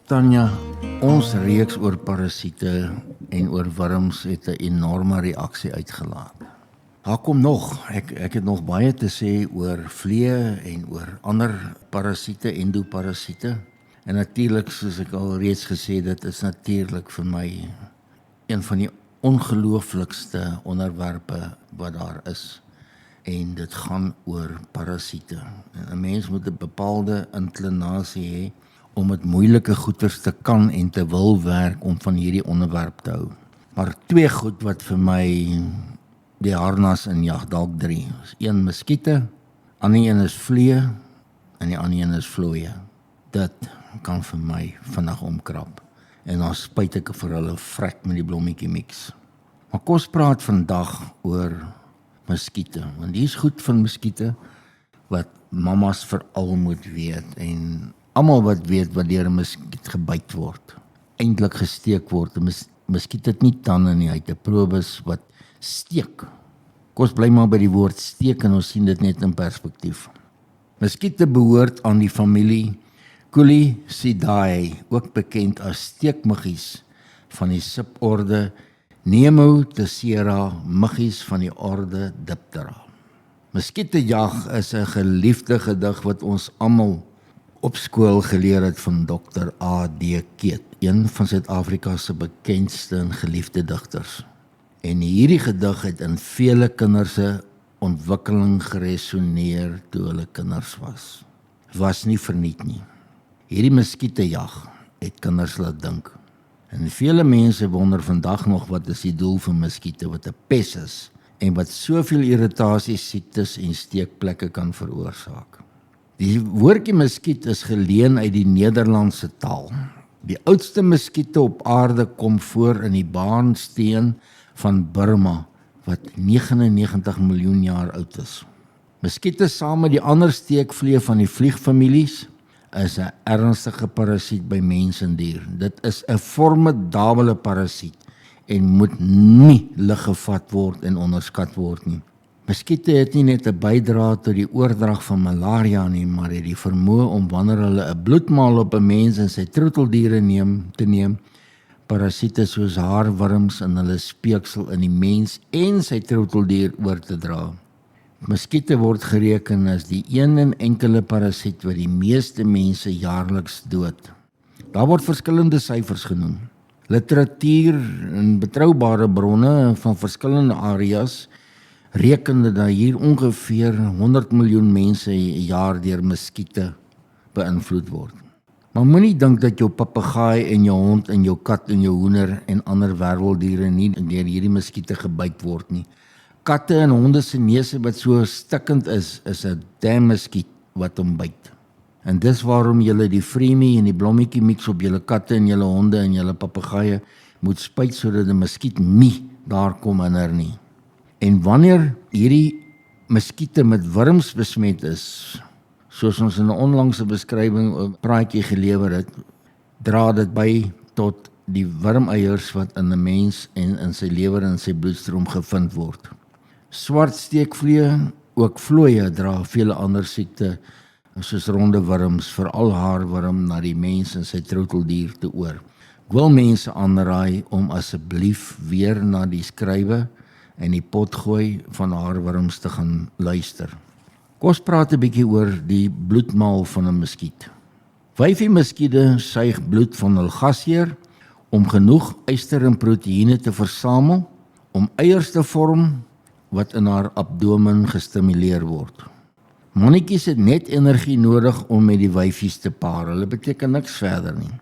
Tanya, ons reeks oor parasiete en oor wurms het 'n enorme reaksie uitgelaat. Daar kom nog, ek het nog baie te sê oor vliee en oor ander parasiete, endoparasiete. En natuurlik, soos ek al reeds gesê, dit is natuurlik vir my een van die ongelooflikste onderwerpe wat daar is. En dit gaan oor parasiete. En 'n mens moet 'n bepaalde inklinasie hê om met moeilike goeters te kan en te wil werk om van hierdie onderwerp te hou. Maar twee goed wat vir my die harnas injag, dalk drie. Een muskiete, ander een is vliee en die ander een is vlooie. Dit kan vir my vinnig omkrap. En dan spyt ek vir hulle vrek met die blommetjie mix. Maar kom ons praat vandag oor muskiete, want die is goed van muskiete wat mamas veral moet weet en almal wat weet wat deur 'n muskiet gebyt word, eintlik gesteek word. 'n Muskiet het nie tande nie, hy het 'n probus wat steek. Kom ons bly maar by die woord steek en ons sien dit net in perspektief. Muskiete behoort aan die familie Culicidae, ook bekend as steekmuggies van die suborde Nemotocera, muggies van die orde Diptera. Muskietejag is 'n geliefde gedig wat ons almal op skool geleer het van Dr. A.D. Keet, een van Suid-Afrika se bekendste en geliefde digters. En hierdie gedig het in vele kinders se ontwikkeling geresoneer toe hulle kinders was. Was nie verniet nie. Hierdie muskietejag het kinders laat dink. En vele mense wonder vandag nog wat is die doel van muskiete, wat 'n pes is en wat soveel irritasie, siektes en steekplekke kan veroorsaak. Die woordjie muskiet is geleen uit die Nederlandse taal. Die oudste muskiete op aarde kom voor in die baansteen van Burma, wat 99 miljoen jaar oud is. Muskiete saam met die ander steekvliee van die vliegfamilies is 'n ernstige parasiet by mens en dier. Dit is 'n formidabele parasiet en moet nie liggevat word en onderskat word nie. Muskiete het nie net 'n bydrae tot die oordrag van malaria nie, maar het die vermoë om wanneer hulle 'n bloedmaal op 'n mens en sy troeteldiere te neem, parasiete soos haarwurms in hulle speeksel in die mens en sy troeteldier oor te dra. Muskiete word gereken as die een en enkele parasiet wat die meeste mense jaarliks dood. Daar word verskillende syfers genoem. Literatuur en betroubare bronne van verskillende areas rekende dat hier ongeveer 100 miljoen mense 'n jaar deur muskiete beïnvloed word. Maar moenie dink dat jou papegaai en jou hond en jou kat en jou hoender en ander werweldiere nie deur hierdie muskiete gebyt word nie. Katte en honde se neuse wat so stikkend is 'n damn muskiet wat hom byt. En dis waarom julle die freemie en die blommetjie mix op julle katte en julle honde en julle papegaaie moet spuit sodat die muskiet nie daar kom inner nie. En wanneer hierdie muskiete met wurms besmet is, soos ons in 'n onlangse beskrywing 'n praatjie gelewer het, dra dit by tot die wurmeiers wat in 'n mens en in sy lewer en sy bloedstroom gevind word. Swart steekvliee, ook vlooie, dra vele ander siekte soos ronde wurms, veral haarwurm, na die mens en sy troeteldier te oor. Ek wil mense aanraai om asseblief weer na die skrywe en die potgooi van haarwurms te gaan luister. Kom ons praat 'n bietjie oor die bloedmaal van 'n muskiet. Wyfie muskiete suig bloed van hul gasheer om genoeg yster en proteïene te versamel om eiers te vorm wat in haar abdomen gestimuleer word. Mannetjies het net energie nodig om met die wyfies te paar. Hulle beteken niks verder nie.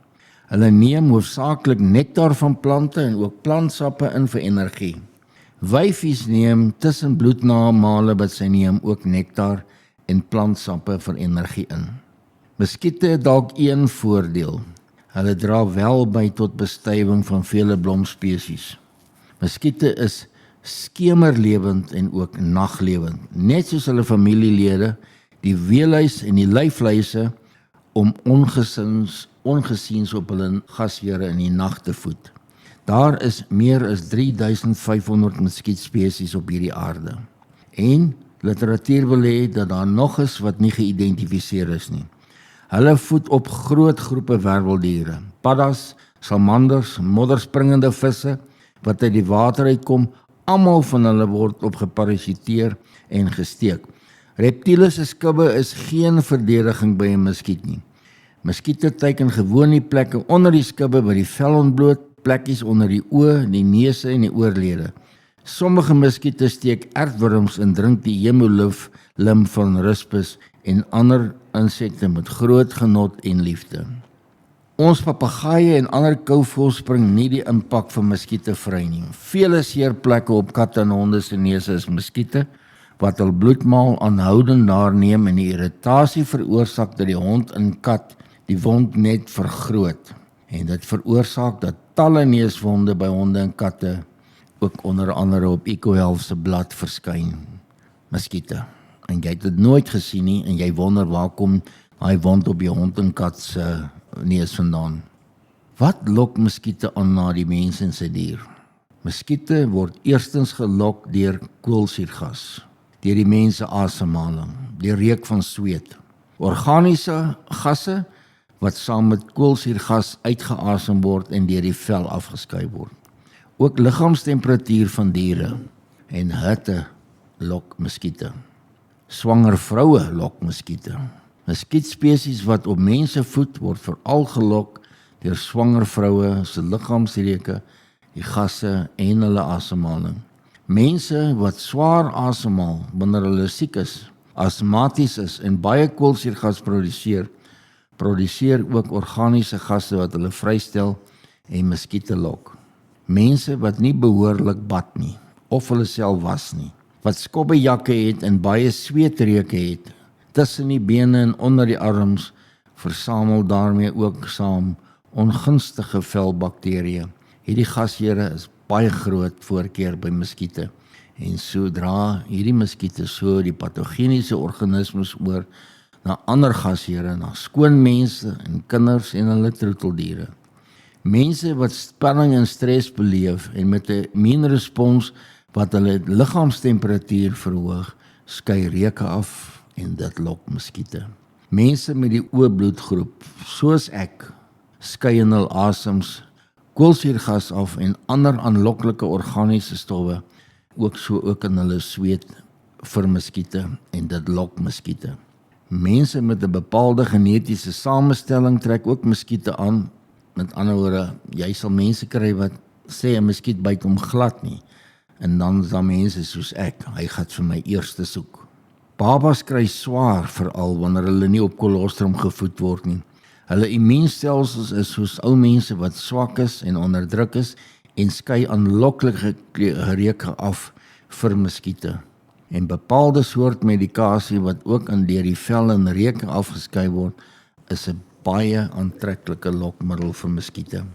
Hulle neem hoofsaaklik nektar van plante en ook plantsappe in vir energie. Wyfies neem tussen bloednamale wat sy neem ook nektar en plantsappe vir energie in. Muskiete het dalk een voordeel. Hulle dra wel by tot bestuiving van vele blomspesies. Muskiete is skemerlewend en ook naglewend, net soos hulle familielede, die weeluis en die lyfluise, om ongesiens op hulle gasheere in die nag te voed. Daar is meer as 3500 muskietspesies op hierdie aarde. En literatuur wil hê dat daar nog is wat nie geïdentifiseer is nie. Hulle voed op groot groepe werweldiere, paddas, salamanders, modderspringende visse wat uit die water uitkom. Almal van hulle word op geparasiteer en gesteek. Reptiele se skubbe is geen verdediging by 'n muskiet nie. Muskiete teiken gewoon die plekke onder die skubbe by die vel ontbloot, plekkies onder die oë, die neuse en die oorlede. Sommige muskiete steek aardwurms en drink die hemolyf-lim van ruspus en ander insekte met groot genot en liefde. Ons papegaaie en ander kouvoëls spring nie die impak van muskiete vry nie. Vele seerplekke op katte en honde se neuse is muskiete wat hul bloedmaal aanhoudend daarneem en die irritasie veroorsaak dat die hond en kat die wond net vergroot. En dit veroorsaak dat talle neuswonde by honde en katte ook onder andere op EcoHealth se blad verskyn. Muskiete. En jy het dit nooit gesien nie en jy wonder waar kom daai wond op die hond en kat se neus vandaan. Wat lok muskiete aan na die mens en sy dier? Muskiete word eerstens gelok deur koolsuurgas, deur die mens se asemhaling, deur reuk van sweet. Organiese gasse wat saam met koolsuurgas uitgeasem word en deur die vel afgeskei word. Ook liggaamstemperatuur van diere en hitte lok muskiete. Swanger vroue lok muskiete. Muskietspesies wat op mense voed word veral gelok deur swanger vroue se liggaamsreuke, die gasse en hulle asemhaling. Mense wat swaar asemhaal wanneer hulle siek is, asmaties is en baie koolsuurgas produseer ook organiese gasse wat hulle vrystel en muskiete lok. Mense wat nie behoorlik bad nie of hulle self was nie, wat skobbejakke het en baie sweetreuke het tussen die bene en onder die arms, versamel daarmee ook saam ongunstige velbakterieë. Hierdie gasheure is baie groot voorkeur by muskiete en sodra hierdie muskiete so die patogeniese organismes oor na ander gasheure, na skoon mense en kinders en hulle troeteldiere. Mense wat spanning en stres beleef en met 'n immuunrespons wat hulle liggaamstemperatuur verhoog, skei reuke af en dit lok muskiete. Mense met die hoë bloedgroep, soos ek, skei in hul asems koolsuurgas af en ander aanloklike organiese stowwe, ook in hulle sweet vir muskiete en dit lok muskiete. Mense met 'n bepaalde genetiese samestelling trek ook muskiete aan. Met ander woorde, jy sal mense kry wat sê 'n muskiet byt hom glad nie. En dan is daar mense soos ek, hy gaan vir my eerste soek. Babas kry swaar veral wanneer hulle nie op kolostrum gevoed word nie. Hulle immuunstelsels is soos ou mense wat swak is en onderdruk is en skei aanloklike reuke af vir muskiete. En bepaalde soort medikasie wat ook in deur die vel en reuke afgeskei word, is 'n baie aantreklike lokmiddel vir muskiete.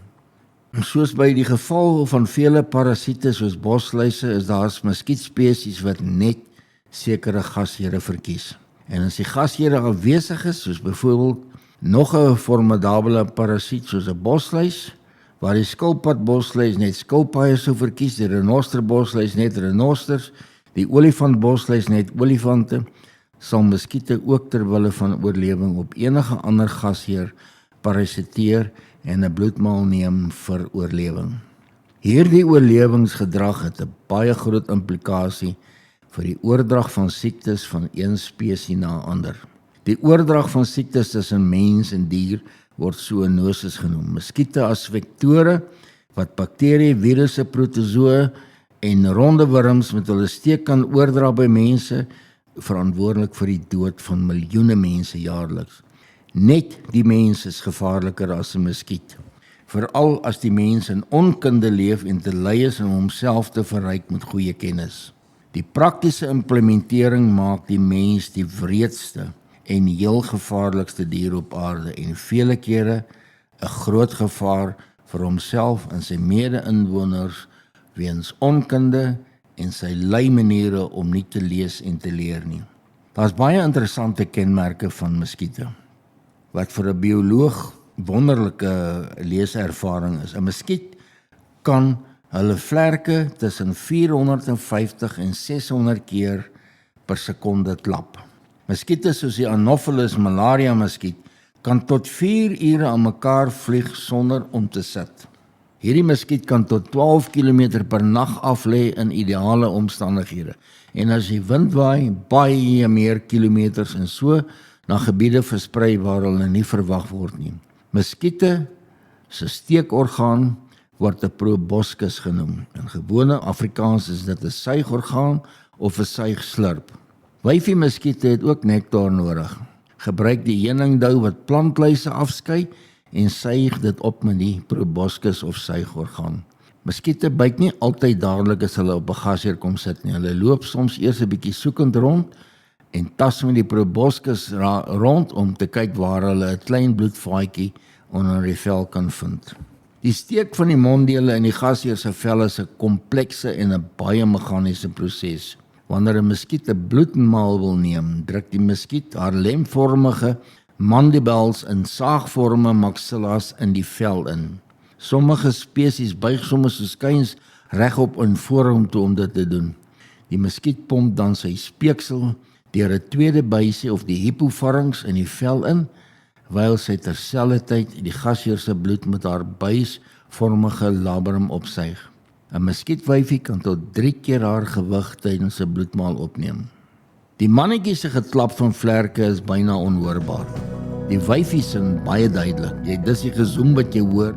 Soos by die geval van vele parasiete soos bosluise, is daar muskietspesies wat net sekere gasheure verkies. En as die gasheure afwesig is, soos byvoorbeeld nog 'n formidabele parasiet soos 'n bosluis, waar die skilpadbosluis net skilpaaie sou verkies, die renosterbosluis net renosters, die olifantbosluis net olifante, sal muskiete ook ter wille van oorlewing op enige ander gasheer parasiteer en 'n bloedmaal neem vir oorlewing. Hierdie oorlewingsgedrag het 'n baie groot implikasie vir die oordrag van siektes van een spesies na 'n ander. Die oordrag van siektes tussen mens en dier word zoonosis genoem. Muskiete as vektore wat bakterieë, virusse, protozoë en ronde wurms met hulle steek kan oordra by mense, verantwoordelik vir die dood van miljoene mense jaarliks. Net die mens is gevaarliker as 'n muskiet, veral as die mens in onkunde leef en te lui is om homself te verryk met goeie kennis. Die praktiese implementering maak die mens die wreedste en heel gevaarlikste dier op aarde en vele kere 'n groot gevaar vir homself en sy mede-inwoners weens onkunde en sy lui maniere om nie te lees en te leer nie. Daar's baie interessante kenmerke van muskiete wat vir 'n bioloog wonderlike leeservaring is. 'n Muskiet kan hulle vlerke tussen 450 en 600 keer per sekonde klap. Muskiete soos die Anopheles malaria muskiet kan tot 4 ure aan mekaar vlieg sonder om te sit. Hierdie muskiet kan tot 12 km per nag af lê in ideale omstandighede. En as die wind waai, baie meer kilometers en so na gebiede versprei waar hulle nie verwag word nie. Muskiete se steekorgaan word 'n proboscis genoem. In gewone Afrikaans is dit 'n suigorgaan of 'n suigslurp. Wyfie muskiete het ook nektar nodig. Gebruik die heuningdou wat plantluise afskei en suig dit op met die proboscis of suigorgaan. Muskiete byt nie altyd dadelik as hulle op 'n gasheer kom sit nie. Hulle loop soms eers 'n bietjie soekend rond en tas met die proboscis rond om te kyk waar hulle 'n klein bloedvaatjie onder die vel kan vind. Die steek van die monddele in die gasheer se vel is 'n komplekse en 'n baie meganiese proses. Wanneer 'n muskiet 'n bloedmaal wil neem, druk die muskiet haar lemvormige mandibles in saagvorme maxillas in die vel in. Sommige spesies buig soms so skuins regop in vorentoe om dit te doen. Die muskiet pomp dan sy speeksel deur 'n tweede buisie of die hypopharynx in die vel in, terwyl sy terselfdertyd die gasheer se bloed met haar buisvormige labrum opsuig. 'n Muskietwyfie kan tot 3 keer haar gewig tydens 'n bloedmaal opneem. Die mannetjie se geklap van vlerke is byna onhoorbaar. Die wyfie sing baie duidelik. Dis die gezoem wat jy hoor.